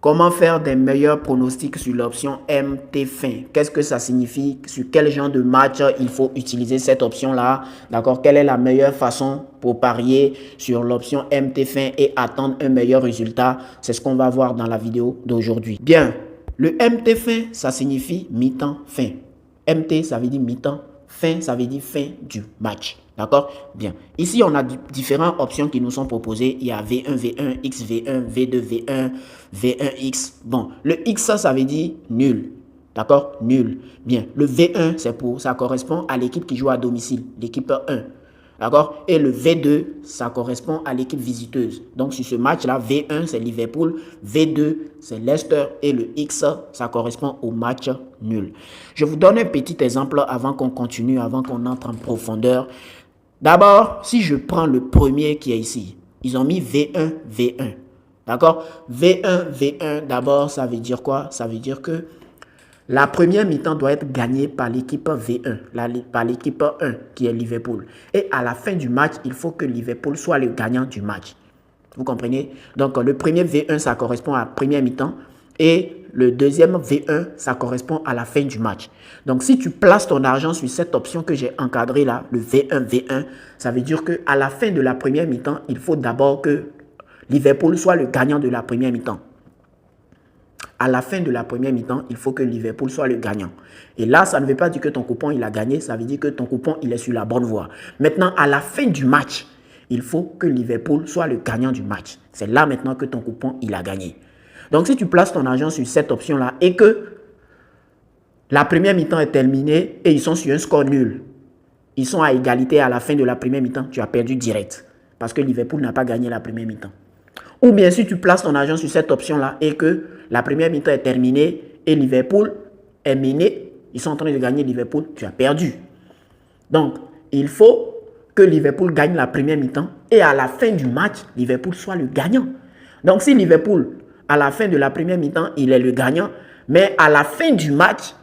Comment faire des meilleurs pronostics sur l'option MT fin? Qu'est-ce que ça signifie? Sur quel genre de match il faut utiliser cette option-là? D'accord? Quelle est la meilleure façon pour parier sur l'option MT fin et attendre un meilleur résultat? C'est ce qu'on va voir dans la vidéo d'aujourd'hui. Bien, le MT fin, ça signifie mi-temps fin. MT, ça veut dire mi-temps. Fin, ça veut dire fin du match. D'accord? Bien. Ici, on a différentes options qui nous sont proposées. Il y a V1, V1, X, V1, V2, V1, V1X. Bon, le X, ça veut dire nul. D'accord? Nul. Bien. Le V1, ça correspond à l'équipe qui joue à domicile, l'équipe 1. D'accord? Et le V2, ça correspond à l'équipe visiteuse. Donc, sur ce match-là, V1, c'est Liverpool, V2, c'est Leicester et le X, ça correspond au match nul. Je vous donne un petit exemple avant qu'on continue, avant qu'on entre en profondeur. D'abord, si je prends le premier qui est ici, ils ont mis V1, V1. D'accord? V1, V1, d'abord, ça veut dire quoi? Ça veut dire que la première mi-temps doit être gagnée par l'équipe V1, par l'équipe 1 qui est Liverpool. Et à la fin du match, il faut que Liverpool soit le gagnant du match. Vous comprenez? Donc, le premier V1, ça correspond à la première mi-temps. Et le deuxième V1, ça correspond à la fin du match. Donc, si tu places ton argent sur cette option que j'ai encadrée là, le V1, V1, ça veut dire qu'à la fin de la première mi-temps, il faut d'abord que Liverpool soit le gagnant de la première mi-temps. À la fin de la première mi-temps, il faut que Liverpool soit le gagnant. Et là, ça ne veut pas dire que ton coupon, il a gagné. Ça veut dire que ton coupon, il est sur la bonne voie. Maintenant, à la fin du match, il faut que Liverpool soit le gagnant du match. C'est là maintenant que ton coupon, il a gagné. Donc, si tu places ton argent sur cette option-là et que la première mi-temps est terminée et ils sont sur un score nul, ils sont à égalité à la fin de la première mi-temps, tu as perdu direct. Parce que Liverpool n'a pas gagné la première mi-temps. Ou bien si tu places ton argent sur cette option-là et que la première mi-temps est terminée et Liverpool est mené, ils sont en train de gagner Liverpool, tu as perdu. Donc, il faut que Liverpool gagne la première mi-temps et à la fin du match, Liverpool soit le gagnant. Donc, si Liverpool, à la fin de la première mi-temps, il est le gagnant, mais à la fin du match,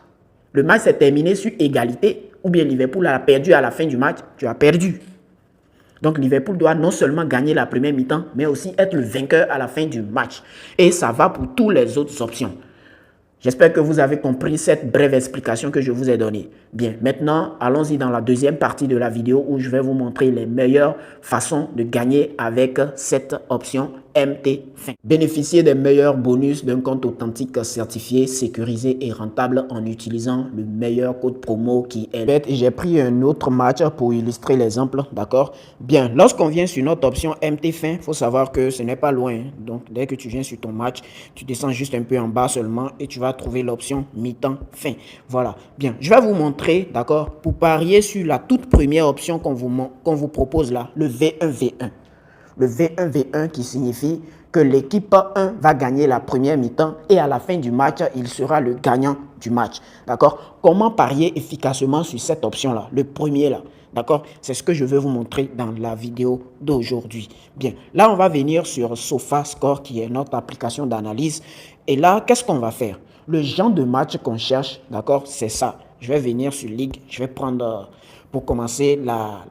le match s'est terminé sur égalité, ou bien Liverpool a perdu à la fin du match, tu as perdu. Donc, Liverpool doit non seulement gagner la première mi-temps, mais aussi être le vainqueur à la fin du match. Et ça va pour toutes les autres options. J'espère que vous avez compris cette brève explication que je vous ai donnée. Bien, maintenant, allons-y dans la deuxième partie de la vidéo où je vais vous montrer les meilleures façons de gagner avec cette option MT fin. Bénéficier des meilleurs bonus d'un compte authentique certifié, sécurisé et rentable en utilisant le meilleur code promo qui est. J'ai pris un autre match pour illustrer l'exemple, d'accord? Bien, lorsqu'on vient sur notre option MT fin, il faut savoir que ce n'est pas loin. Donc, dès que tu viens sur ton match, tu descends juste un peu en bas seulement et tu vas trouver l'option mi-temps fin. Voilà. Bien, je vais vous montrer, d'accord, pour parier sur la toute première option qu'on vous propose là, le V1-V1. Le V1-V1 qui signifie que l'équipe 1 va gagner la première mi-temps et à la fin du match, il sera le gagnant du match. D'accord? Comment parier efficacement sur cette option-là? Le premier là. D'accord? C'est ce que je vais vous montrer dans la vidéo d'aujourd'hui. Bien, là, on va venir sur SofaScore qui est notre application d'analyse. Et là, qu'est-ce qu'on va faire? Le genre de match qu'on cherche, d'accord, c'est ça. Je vais venir sur Ligue, je vais prendre pour commencer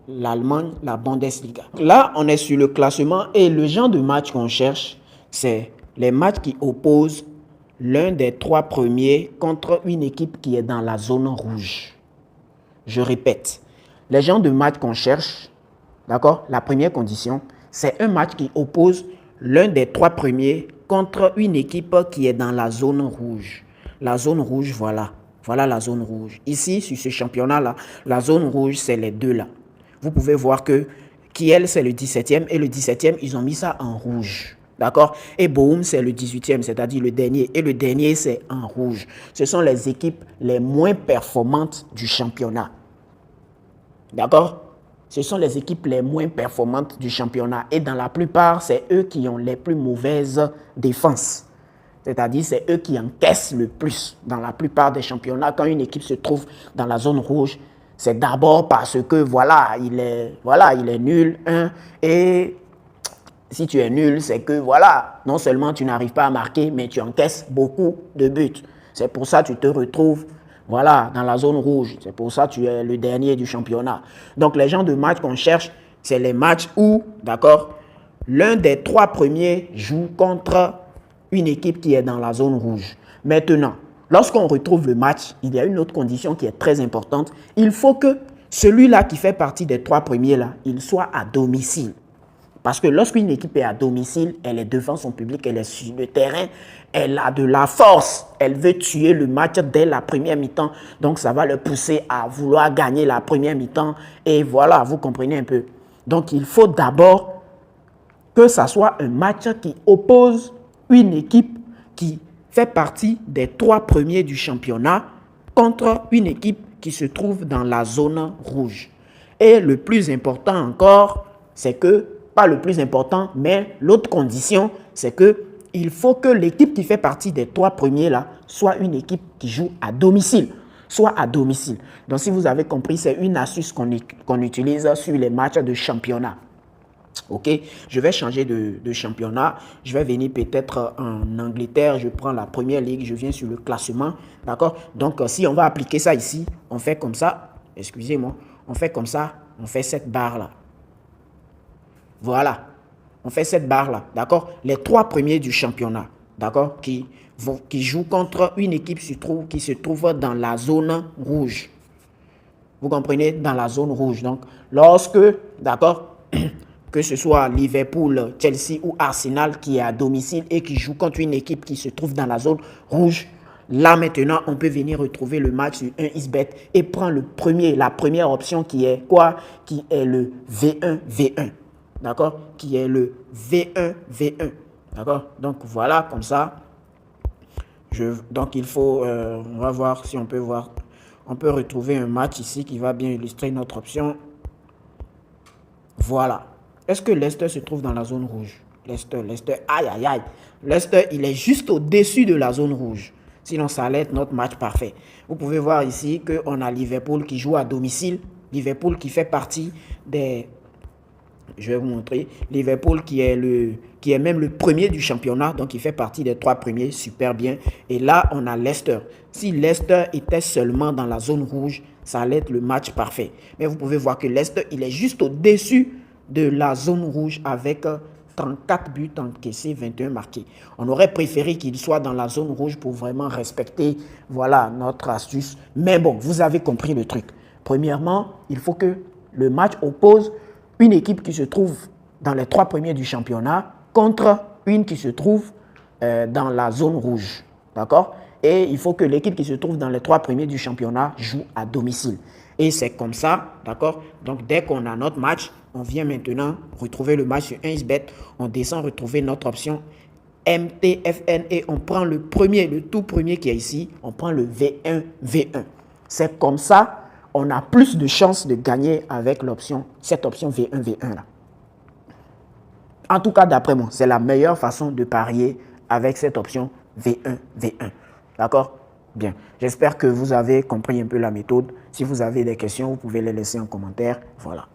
l'Allemagne, la Bundesliga. Là, on est sur le classement et le genre de match qu'on cherche, c'est les matchs qui opposent l'un des trois premiers contre une équipe qui est dans la zone rouge. Je répète, les genres de matchs qu'on cherche, d'accord, la première condition, c'est un match qui oppose l'un des trois premiers contre une équipe qui est dans la zone rouge. La zone rouge, voilà. Voilà la zone rouge. Ici, sur ce championnat-là, la zone rouge, c'est les deux là. Vous pouvez voir que Kiel, c'est le 17e et le 17e, ils ont mis ça en rouge. D'accord? Et Bochum, c'est le 18e, c'est-à-dire le dernier. Et le dernier, c'est en rouge. Ce sont les équipes les moins performantes du championnat. D'accord? Ce sont les équipes les moins performantes du championnat. Et dans la plupart, c'est eux qui ont les plus mauvaises défenses. C'est-à-dire, c'est eux qui encaissent le plus dans la plupart des championnats. Quand une équipe se trouve dans la zone rouge, c'est d'abord parce que, voilà, il est nul, et si tu es nul, c'est que, voilà, non seulement tu n'arrives pas à marquer, mais tu encaisses beaucoup de buts. C'est pour ça que tu te retrouves, voilà, dans la zone rouge. C'est pour ça que tu es le dernier du championnat. Donc, les genres de matchs qu'on cherche, c'est les matchs où, d'accord, l'un des trois premiers joue contre une équipe qui est dans la zone rouge. Maintenant, lorsqu'on retrouve le match, il y a une autre condition qui est très importante. Il faut que celui-là qui fait partie des 3 premiers, là, il soit à domicile. Parce que lorsqu'une équipe est à domicile, elle est devant son public, elle est sur le terrain, elle a de la force, elle veut tuer le match dès la première mi-temps. Donc, ça va le pousser à vouloir gagner la première mi-temps. Et voilà, vous comprenez un peu. Donc, il faut d'abord que ça soit un match qui oppose une équipe qui fait partie des 3 premiers du championnat contre une équipe qui se trouve dans la zone rouge. Et le plus important encore, c'est que, pas le plus important, mais l'autre condition, c'est que il faut que l'équipe qui fait partie des 3 premiers là soit une équipe qui joue à domicile. Soit à domicile. Donc, si vous avez compris, c'est une astuce qu'on utilise sur les matchs de championnat. Ok, je vais changer de championnat. Je vais venir peut-être en Angleterre. Je prends la première ligue. Je viens sur le classement. D'accord. Donc, si on va appliquer ça ici, on fait comme ça. Excusez-moi. On fait comme ça. On fait cette barre-là. Voilà. On fait cette barre-là. D'accord. Les 3 premiers du championnat. D'accord. Qui jouent contre une équipe qui se trouve dans la zone rouge. Vous comprenez? Dans la zone rouge. Donc, lorsque, d'accord, que ce soit Liverpool, Chelsea ou Arsenal qui est à domicile et qui joue contre une équipe qui se trouve dans la zone rouge, là maintenant, on peut venir retrouver le match sur 1xBet et prendre la première option qui est quoi? Qui est le V1-V1. D'accord? Qui est le V1-V1. D'accord? Donc voilà, comme ça. Donc il faut, on va voir si on peut voir. On peut retrouver un match ici qui va bien illustrer notre option. Voilà. Est-ce que Leicester se trouve dans la zone rouge? Leicester, aïe, aïe, aïe. Leicester, il est juste au-dessus de la zone rouge. Sinon, ça allait être notre match parfait. Vous pouvez voir ici qu'on a Liverpool qui joue à domicile. Liverpool qui fait partie des... Je vais vous montrer. Liverpool qui est même le premier du championnat. Donc, il fait partie des 3 premiers. Super bien. Et là, on a Leicester. Si Leicester était seulement dans la zone rouge, ça allait être le match parfait. Mais vous pouvez voir que Leicester, il est juste au-dessus de la zone rouge avec 34 buts encaissés, 21 marqués. On aurait préféré qu'il soit dans la zone rouge pour vraiment respecter, voilà, notre astuce. Mais bon, vous avez compris le truc. Premièrement, il faut que le match oppose une équipe qui se trouve dans les 3 premiers du championnat contre une qui se trouve dans la zone rouge. D'accord? Et il faut que l'équipe qui se trouve dans les 3 premiers du championnat joue à domicile. Et c'est comme ça, d'accord? Donc, dès qu'on a notre match, on vient maintenant retrouver le match sur 1xBet. On descend retrouver notre option MTFN et on prend le tout premier qui est ici. On prend le V1-V1. C'est comme ça, on a plus de chances de gagner avec cette option V1-V1 là. En tout cas, d'après moi, c'est la meilleure façon de parier avec cette option V1-V1. D'accord? Bien. J'espère que vous avez compris un peu la méthode. Si vous avez des questions, vous pouvez les laisser en commentaire. Voilà.